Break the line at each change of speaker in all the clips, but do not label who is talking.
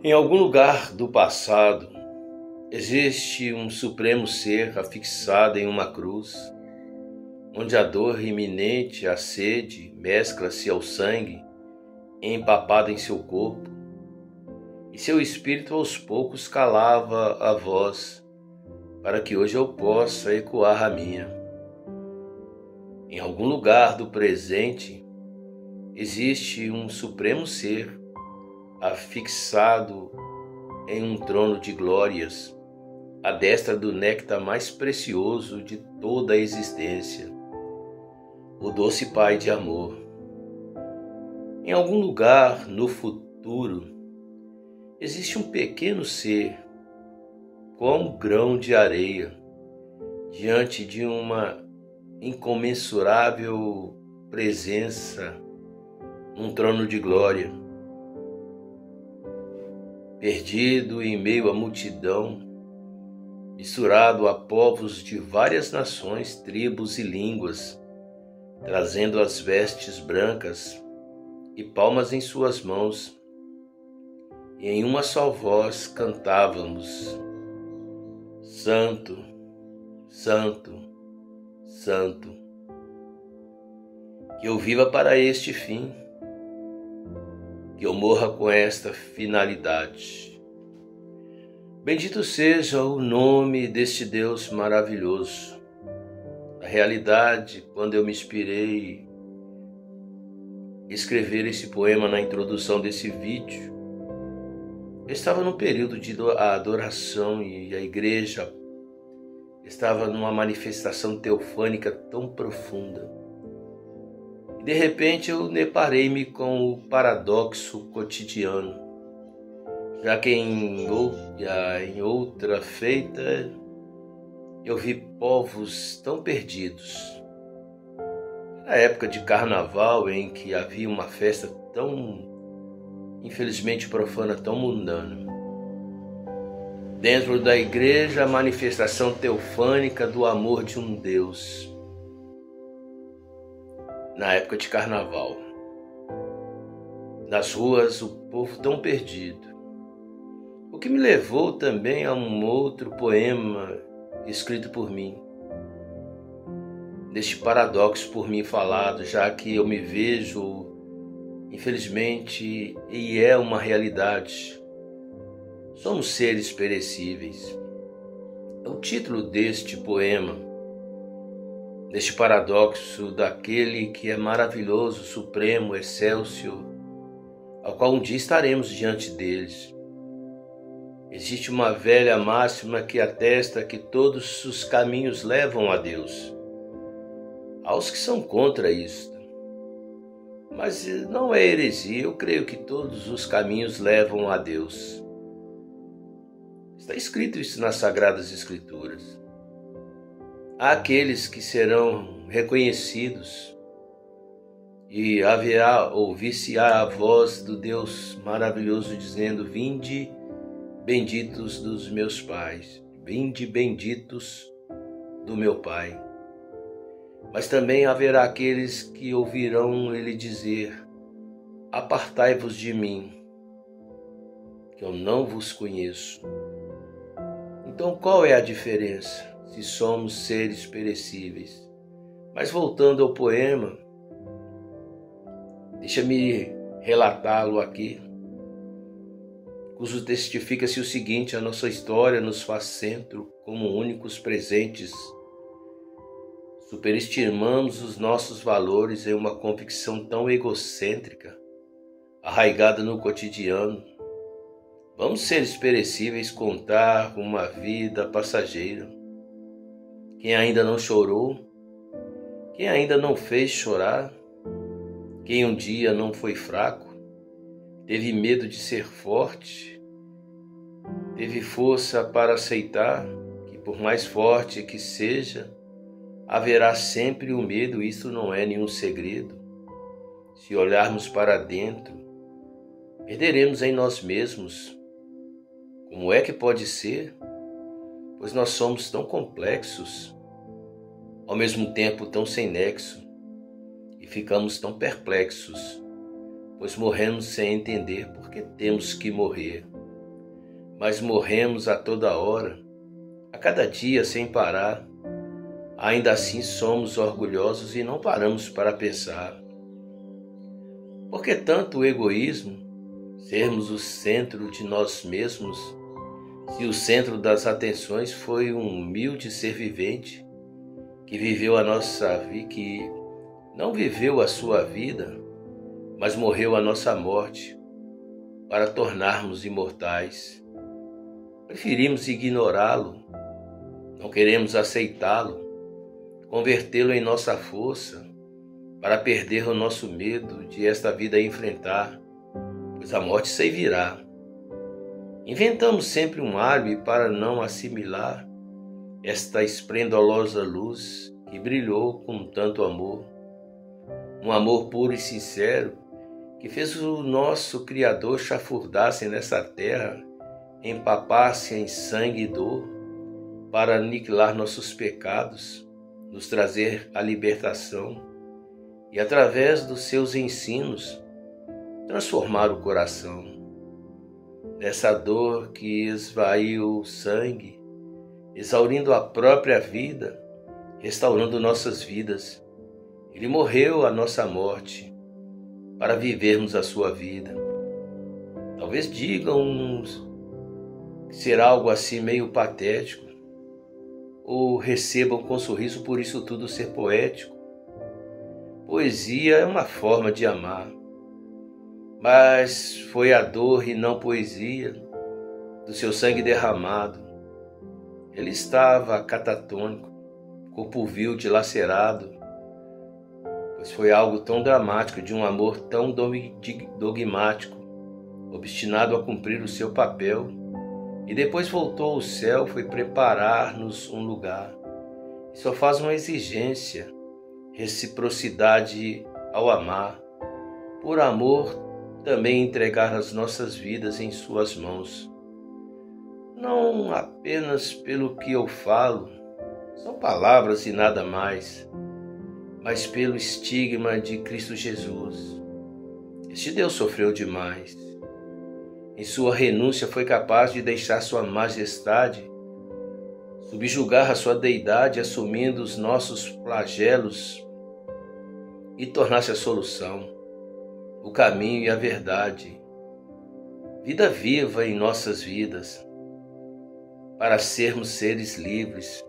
Em algum lugar do passado, existe um supremo ser afixado em uma cruz, onde a dor iminente, a sede, mescla-se ao sangue empapado em seu corpo, e seu espírito aos poucos calava a voz, para que hoje eu possa ecoar a minha. Em algum lugar do presente, existe um supremo ser afixado em um trono de glórias, à destra do néctar mais precioso de toda a existência, o doce Pai de amor. Em algum lugar no futuro, existe um pequeno ser, como grão de areia, diante de uma incomensurável presença num trono de glória, perdido em meio à multidão, misturado a povos de várias nações, tribos e línguas, trazendo as vestes brancas e palmas em suas mãos, e em uma só voz cantávamos: Santo, Santo, Santo. Que eu viva para este fim, que eu morra com esta finalidade. Bendito seja o nome deste Deus maravilhoso. Na realidade, quando eu me inspirei em escrever esse poema na introdução desse vídeo, eu estava num período de adoração e a igreja estava numa manifestação teofânica tão profunda. E de repente eu deparei-me com o paradoxo cotidiano, já que em outra feita eu vi povos tão perdidos. Na época de carnaval, em que havia uma festa tão, infelizmente profana, tão mundana. Dentro da igreja, a manifestação teofânica do amor de um Deus. Na época de carnaval, nas ruas, o povo tão perdido. O que me levou também a um outro poema escrito por mim, deste paradoxo por mim falado, já que eu me vejo, infelizmente, e é uma realidade, somos seres perecíveis. É o título deste poema, deste paradoxo daquele que é maravilhoso, supremo, excelso, ao qual um dia estaremos diante deles. Existe uma velha máxima que atesta que todos os caminhos levam a Deus. Há os que são contra isto, mas não é heresia, eu creio que todos os caminhos levam a Deus. Está escrito isso nas Sagradas Escrituras. Há aqueles que serão reconhecidos e haverá, ouvir-se-á a voz do Deus maravilhoso dizendo: Vinde, benditos dos meus pais, vinde benditos do meu Pai. Mas também haverá aqueles que ouvirão ele dizer: Apartai-vos de mim, que eu não vos conheço. Então qual é a diferença, se somos seres perecíveis? Mas voltando ao poema, deixa-me relatá-lo aqui, cujo testifica-se o seguinte: a nossa história nos faz centro como únicos presentes. Superestimamos os nossos valores em uma convicção tão egocêntrica, arraigada no cotidiano. Vamos seres perecíveis contar uma vida passageira. Quem ainda não chorou, quem ainda não fez chorar, quem um dia não foi fraco, teve medo de ser forte, teve força para aceitar que, por mais forte que seja, haverá sempre o medo. Isso não é nenhum segredo. Se olharmos para dentro, perderemos em nós mesmos. Como é que pode ser? Pois nós somos tão complexos, ao mesmo tempo tão sem nexo, e ficamos tão perplexos, pois morremos sem entender por que temos que morrer. mas morremos a toda hora, a cada dia sem parar. Ainda assim somos orgulhosos e não paramos para pensar. Por que tanto egoísmo? Sermos o centro de nós mesmos, se o centro das atenções foi um humilde ser vivente que viveu a nossa vida, que não viveu a sua vida, mas morreu a nossa morte para tornarmos imortais. Preferimos ignorá-lo, não queremos aceitá-lo, convertê-lo em nossa força para perder o nosso medo de esta vida enfrentar, pois a morte se virá. Inventamos sempre um álibi para não assimilar esta esplendorosa luz que brilhou com tanto amor, um amor puro e sincero que fez o nosso Criador chafurdar-se nessa terra, empapar-se em sangue e dor, para aniquilar nossos pecados, nos trazer a libertação e, através dos seus ensinos, transformar o coração. Nessa dor que esvaiu o sangue, exaurindo a própria vida, restaurando nossas vidas, Ele morreu a nossa morte para vivermos a sua vida. Talvez digam que será algo assim meio patético, ou recebam com sorriso por isso tudo ser poético. Poesia é uma forma de amar, mas foi a dor e não poesia do seu sangue derramado. Ele estava catatônico, corpo vil dilacerado, pois foi algo tão dramático de um amor tão dogmático, obstinado a cumprir o seu papel, e depois voltou ao céu, foi preparar-nos um lugar. E só faz uma exigência, reciprocidade ao amar, por amor também entregar as nossas vidas em suas mãos. Não apenas pelo que eu falo, são palavras e nada mais, mas pelo estigma de Cristo Jesus. Este Deus sofreu demais. Em sua renúncia foi capaz de deixar sua majestade, subjugar a sua deidade, assumindo os nossos flagelos e tornar-se a solução, o caminho e a verdade. Vida viva em nossas vidas, para sermos seres livres,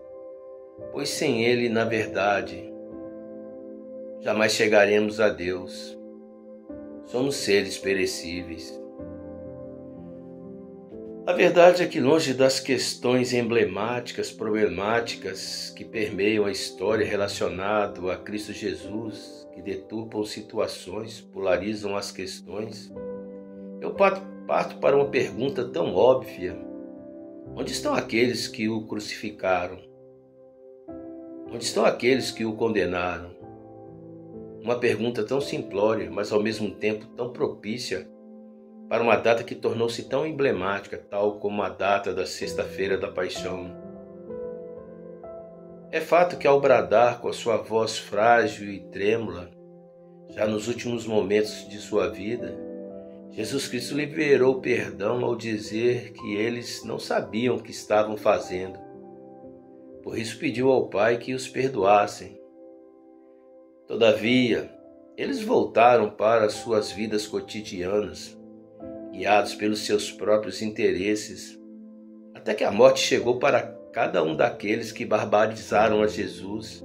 pois sem Ele, na verdade, jamais chegaremos a Deus. Somos seres perecíveis. A verdade é que, longe das questões emblemáticas, problemáticas que permeiam a história relacionada a Cristo Jesus, que deturpam situações, polarizam as questões, eu parto para uma pergunta tão óbvia: onde estão aqueles que o crucificaram? Onde estão aqueles que o condenaram? Uma pergunta tão simplória, mas ao mesmo tempo tão propícia para uma data que tornou-se tão emblemática, tal como a data da Sexta-feira da Paixão. É fato que, ao bradar com a sua voz frágil e trêmula, já nos últimos momentos de sua vida, Jesus Cristo liberou perdão ao dizer que eles não sabiam o que estavam fazendo. Por isso pediu ao Pai que os perdoassem. Todavia, eles voltaram para suas vidas cotidianas, guiados pelos seus próprios interesses, até que a morte chegou para cada um daqueles que barbarizaram a Jesus,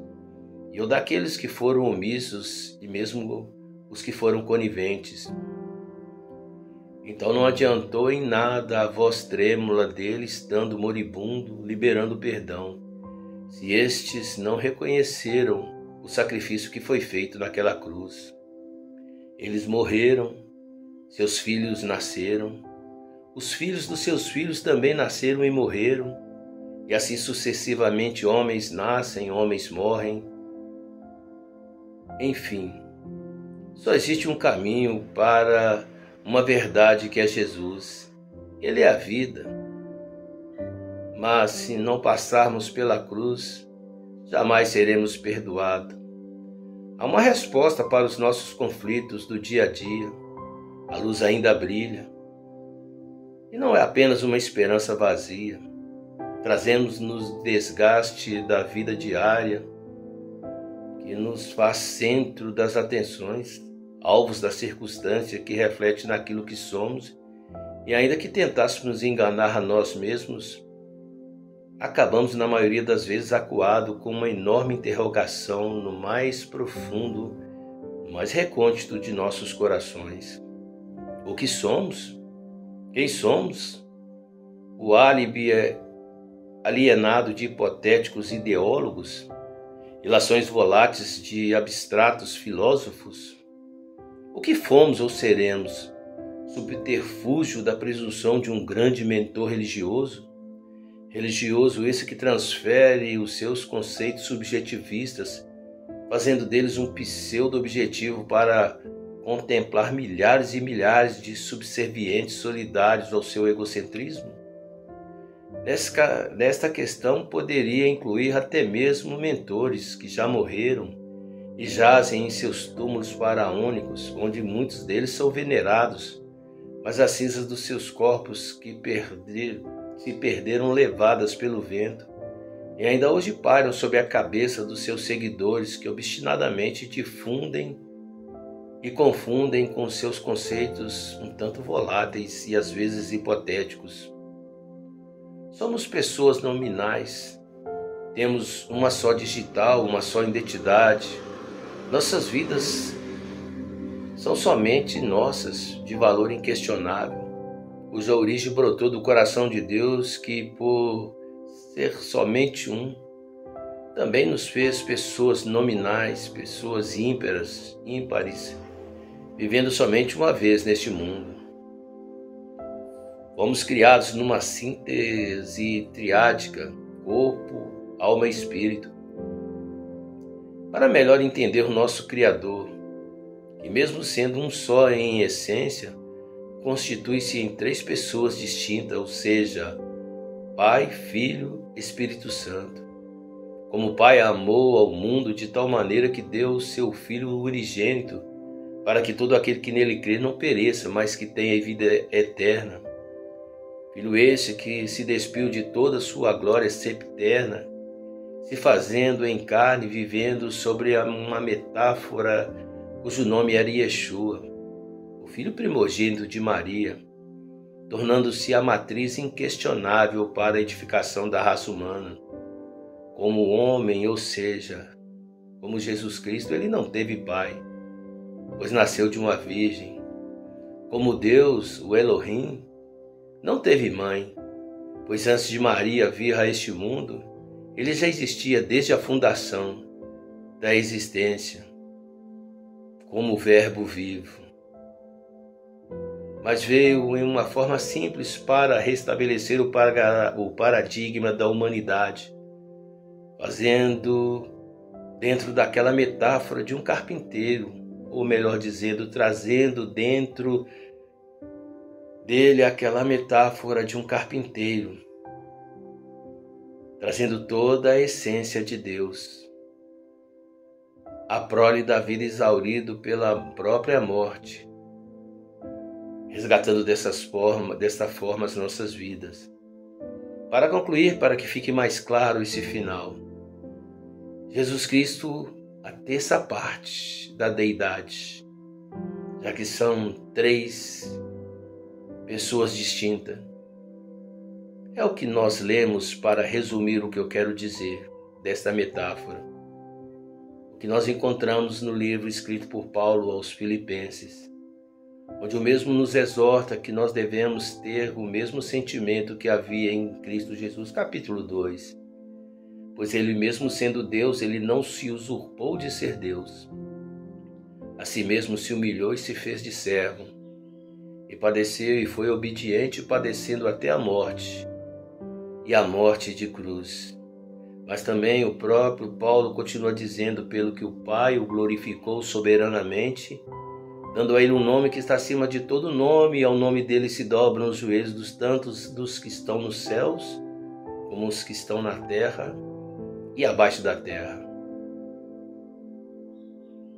e ou daqueles que foram omissos, e mesmo os que foram coniventes. Então não adiantou em nada a voz trêmula dele estando moribundo, liberando perdão, se estes não reconheceram o sacrifício que foi feito naquela cruz. Eles morreram, seus filhos nasceram, os filhos dos seus filhos também nasceram e morreram, e assim sucessivamente homens nascem, homens morrem. Enfim, só existe um caminho para uma verdade que é Jesus. Ele é a vida. Mas se não passarmos pela cruz, jamais seremos perdoados. Há uma resposta para os nossos conflitos do dia a dia. A luz ainda brilha. E não é apenas uma esperança vazia. Trazemos-nos desgaste da vida diária, que nos faz centro das atenções, alvos da circunstância que reflete naquilo que somos, e ainda que tentássemos nos enganar a nós mesmos, acabamos na maioria das vezes acuado com uma enorme interrogação no mais profundo, no mais recôndito de nossos corações. O que somos? Quem somos? O álibi alienado de hipotéticos ideólogos? Ilações voláteis de abstratos filósofos? O que fomos ou seremos? Subterfúgio da presunção de um grande mentor religioso? Religioso esse que transfere os seus conceitos subjetivistas, fazendo deles um pseudo-objetivo para contemplar milhares e milhares de subservientes solidários ao seu egocentrismo? Nesta questão poderia incluir até mesmo mentores que já morreram e jazem em seus túmulos faraônicos, onde muitos deles são venerados, mas as cinzas dos seus corpos se perderam levadas pelo vento e ainda hoje pairam sobre a cabeça dos seus seguidores que obstinadamente difundem e confundem com seus conceitos um tanto voláteis e às vezes hipotéticos. Somos pessoas nominais, temos uma só digital, uma só identidade. Nossas vidas são somente nossas, de valor inquestionável, cuja origem brotou do coração de Deus que, por ser somente um, também nos fez pessoas nominais, pessoas ímpares, vivendo somente uma vez neste mundo. Fomos criados numa síntese triádica, corpo, alma e espírito, para melhor entender o nosso Criador, que mesmo sendo um só em essência, constitui-se em três pessoas distintas, ou seja, Pai, Filho, Espírito Santo. Como o Pai amou ao mundo de tal maneira que deu o seu Filho unigênito, para que todo aquele que nele crê não pereça, mas que tenha vida eterna. Filho esse que se despiu de toda a sua glória sempiterna, se fazendo em carne, vivendo sobre uma metáfora cujo nome era Yeshua, o Filho primogênito de Maria, tornando-se a matriz inquestionável para a edificação da raça humana. Como homem, ou seja, como Jesus Cristo, ele não teve pai, pois nasceu de uma virgem. Como Deus, o Elohim, não teve mãe, pois antes de Maria vir a este mundo, ele já existia desde a fundação da existência, como Verbo vivo. Mas veio em uma forma simples para restabelecer o paradigma da humanidade, fazendo dentro daquela metáfora de um carpinteiro, ou melhor dizendo, trazendo dentro dele aquela metáfora de um carpinteiro, trazendo toda a essência de Deus, a prole da vida exaurido pela própria morte, resgatando desta forma as nossas vidas. Para concluir, para que fique mais claro esse final, Jesus Cristo, a terça parte da deidade, já que são três pessoas distintas. É o que nós lemos para resumir o que eu quero dizer desta metáfora. O que nós encontramos no livro escrito por Paulo aos Filipenses, onde o mesmo nos exorta que nós devemos ter o mesmo sentimento que havia em Cristo Jesus, capítulo 2. Pois ele mesmo sendo Deus, ele não se usurpou de ser Deus. A si mesmo se humilhou e se fez de servo. E padeceu e foi obediente, padecendo até a morte, e a morte de cruz. Mas também o próprio Paulo continua dizendo, pelo que o Pai o glorificou soberanamente, dando a ele um nome que está acima de todo nome, e ao nome dele se dobram os joelhos dos que estão nos céus, como os que estão na terra e abaixo da terra.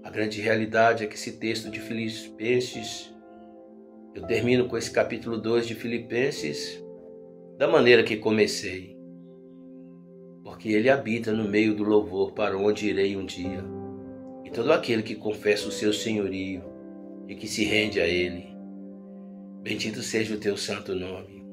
A grande realidade é que esse texto de Filipenses Eu termino com esse capítulo 2 de Filipenses da maneira que comecei. Porque ele habita no meio do louvor para onde irei um dia. E todo aquele que confessa o seu senhorio e que se rende a ele, bendito seja o teu santo nome.